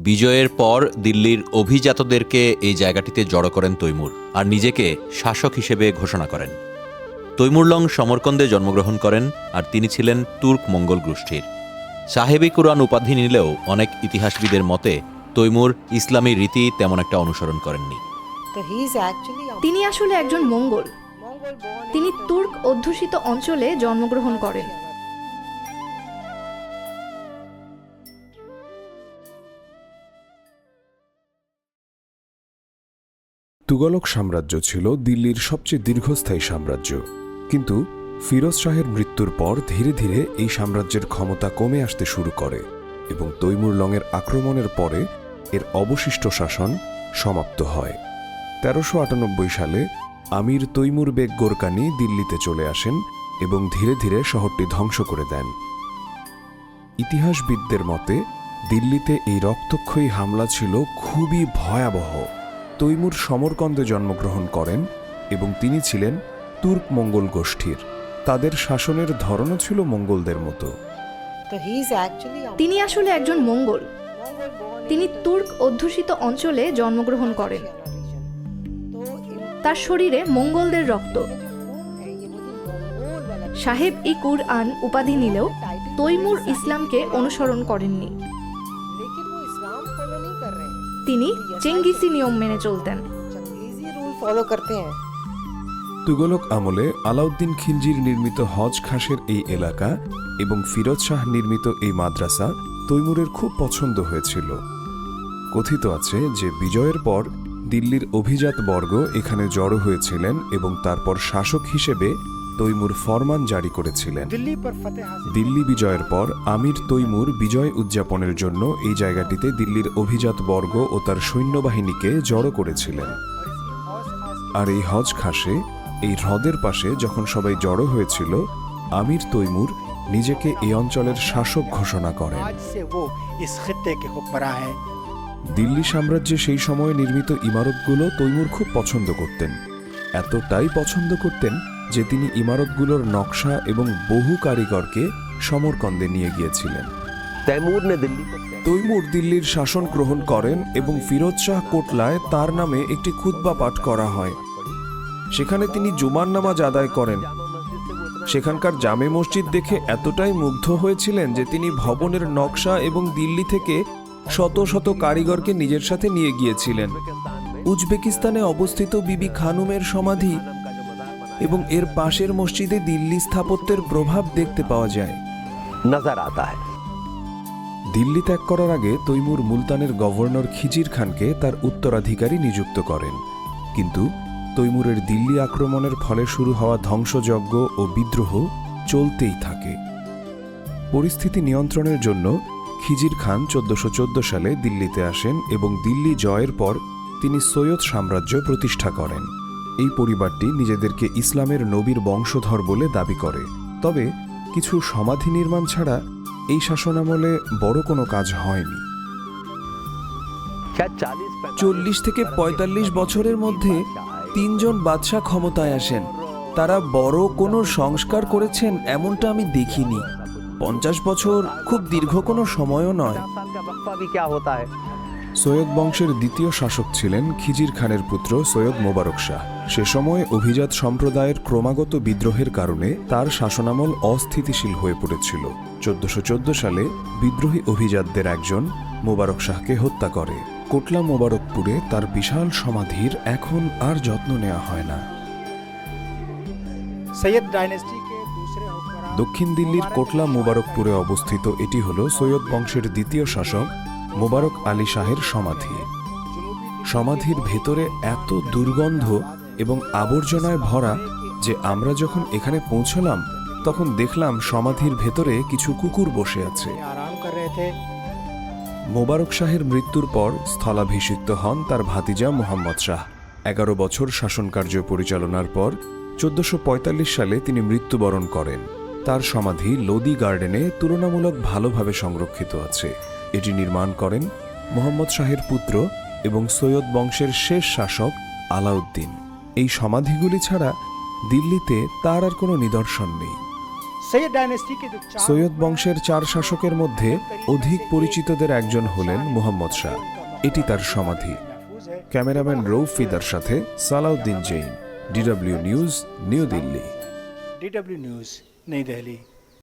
বিজয়ের পর দিল্লির অভিজাতদেরকে এই জায়গাটিতে জড়ো করেন তৈমুর আর নিজেকে শাসক হিসেবে ঘোষণা করেন। তৈমুরলং সমরকন্দে জন্মগ্রহণ করেন আর তিনি ছিলেন তুর্ক মঙ্গল গোষ্ঠীর। সাহেবি কুরআন উপাধি নিলেও অনেক ইতিহাসবিদের মতে তৈমুর ইসলামী রীতি তেমন একটা অনুসরণ করেননি। তিনি আসলে একজন মঙ্গল। তিনি তুর্ক অধ্যুষিত অঞ্চলে জন্মগ্রহণ করেন। তুগলক সাম্রাজ্য ছিল দিল্লির সবচেয়ে দীর্ঘস্থায়ী সাম্রাজ্য, কিন্তু ফিরোজ শাহের মৃত্যুর পর ধীরে ধীরে এই সাম্রাজ্যের ক্ষমতা কমে আসতে শুরু করে এবং তৈমুরলংয়ের আক্রমণের পরে এর অবশিষ্ট শাসন সমাপ্ত হয়। ১৩৯৮ সালে আমির তৈমুর বেগ গোরকানি দিল্লিতে চলে আসেন এবং ধীরে ধীরে শহরটি ধ্বংস করে দেন। ইতিহাসবিদদের মতে দিল্লিতে এই রক্তক্ষয়ী হামলা ছিল খুবই ভয়াবহ। তৈমুর সমরকন্দে জন্মগ্রহণ করেন এবং তিনি ছিলেন তুর্ক মঙ্গল গোষ্ঠীর। তাদের শাসনের ধরনও ছিল মঙ্গলদের মতো। তিনি আসলে একজন মঙ্গল। তিনি তুর্ক অধ্যুষিত অঞ্চলে জন্মগ্রহণ করেন। তার শরীরে মঙ্গলদের রক্ত। সাহেব ই কুরআন উপাধি নিলেও তৈমুর ইসলামকে অনুসরণ করেননি। তিনি চেঙ্গিসি নিয়ম মেনে চলতেন। তুগলক আমলে আলাউদ্দিন খিলজির নির্মিত হজ খাসের এই এলাকা এবং ফিরোজ শাহ নির্মিত এই মাদ্রাসা তৈমুরের খুব পছন্দ হয়েছিল। কথিত আছে যে বিজয়ের পর দিল্লির অভিজাত বর্গ এখানে জড়ো হয়েছিলেন এবং তারপর শাসক হিসেবে তৈমুর ফরমান জারি করেছিলেন। দিল্লি বিজয়ের পর আমির তৈমুর বিজয় উদযাপনের জন্য এই জায়গাটিতে দিল্লির অভিজাত বর্গ ও তার সৈন্যবাহিনীকে জড়ো করেছিলেন। আর এই হজ খাসে এই হ্রদের পাশে যখন সবাই জড়ো হয়েছিল, আমির তৈমুর নিজেকে এই অঞ্চলের শাসক ঘোষণা করেন। দিল্লি সাম্রাজ্যে সেই সময়ে নির্মিত ইমারতগুলো তৈমুর খুব পছন্দ করতেন। এতটাই পছন্দ করতেন যে তিনি ইমারতগুলোর নকশা এবং বহু কারিগরকে সমরকন্দে নিয়ে গিয়েছিলেন। তৈমুর দিল্লির শাসন গ্রহণ করেন এবং ফিরোজ শাহ কোটলায় তার নামে একটি খুতবা পাঠ করা হয়। সেখানে তিনি জুমার নামাজ আদায় করেন। সেখানকার জামে মসজিদ দেখে এতটাই মুগ্ধ হয়েছিলেন যে তিনি ভবনের নকশা এবং দিল্লি থেকে শত শত কারিগরকে নিজের সাথে নিয়ে গিয়েছিলেন। উজবেকিস্তানে অবস্থিত বিবি খানুমের সমাধি এবং এর পাশের মসজিদে দিল্লি স্থাপত্যের প্রভাব দেখতে পাওয়া যায়। দিল্লি ত্যাগ করার আগে তৈমুর মুলতানের গভর্নর খিজির খানকে তার উত্তরাধিকারী নিযুক্ত করেন, কিন্তু তৈমুরের দিল্লি আক্রমণের ফলে শুরু হওয়া ধ্বংসযজ্ঞ ও বিদ্রোহ চলতেই থাকে। পরিস্থিতি নিয়ন্ত্রণের জন্য খিজির খান ১৪১৪ সালে দিল্লিতে আসেন এবং দিল্লি জয়ের পর তিনি সৈয়দ সাম্রাজ্য প্রতিষ্ঠা করেন। এই পরিবারটি নিজেদেরকে ইসলামের নবীর বংশধর বলে দাবি করে, তবে কিছু সমাধি নির্মাণ ছাড়া এই শাসনামলে বড় কোনো কাজ হয়নি। ৪০ থেকে ৪৫ বছরের মধ্যে ৩ জন বাদশাহ ক্ষমতায় আসেন। তারা বড় কোনো সংস্কার করেছেন এমনটা আমি দেখিনি। ৫০ বছর খুব দীর্ঘ কোনো সময়ও নয়। সৈয়দ বংশের দ্বিতীয় শাসক ছিলেন খিজির খানের পুত্র সৈয়দ মোবারক শাহ। সে সময় অভিজাত সম্প্রদায়ের ক্রমাগত বিদ্রোহের কারণে তার শাসনামল অস্থিতিশীল হয়ে পড়েছিল। ১৪১৪ সালে বিদ্রোহী অভিজাতদের একজন মোবারক শাহকে হত্যা করে। কোটলা মোবারকপুরে তার বিশাল সমাধির এখন আর যত্ন নেওয়া হয় না। দক্ষিণ দিল্লির কোটলা মোবারকপুরে অবস্থিত এটি হল সৈয়দ বংশের দ্বিতীয় শাসক মোবারক আলী শাহের সমাধি। সমাধির ভেতরে এত দুর্গন্ধ এবং আবর্জনায় ভরা যে আমরা যখন এখানে পৌঁছলাম তখন দেখলাম সমাধির ভেতরে কিছু কুকুর বসে আছে। মোবারক শাহের মৃত্যুর পর স্থলাভিষিক্ত হন তার ভাতিজা মুহাম্মদ শাহ। ১১ বছর শাসনকার্য পরিচালনার পর ১৪৪৫ সালে তিনি মৃত্যুবরণ করেন। তার সমাধি লোদি গার্ডেনে তুলনামূলক ভালোভাবে সংরক্ষিত আছে। এটি নির্মাণ করেন মুহাম্মদ শাহের পুত্র এবং সৈয়দ বংশের শেষ শাসক আলাউদ্দিন। এই সমাধিগুলি ছাড়া দিল্লিতে তার আর কোনো নিদর্শন নেই। सैयद डायनेस्टी के जो चार সৈয়দ বংশের 4 শাসকের মধ্যে অধিক পরিচিতদের একজন হলেন মুহাম্মদ শাহ। এটি তার সমাধি। ক্যামেরাম্যান রৌফ ফিদার সাথে Salahuddin Zain, DW news, new Delhi. DW news नई दिल्ली।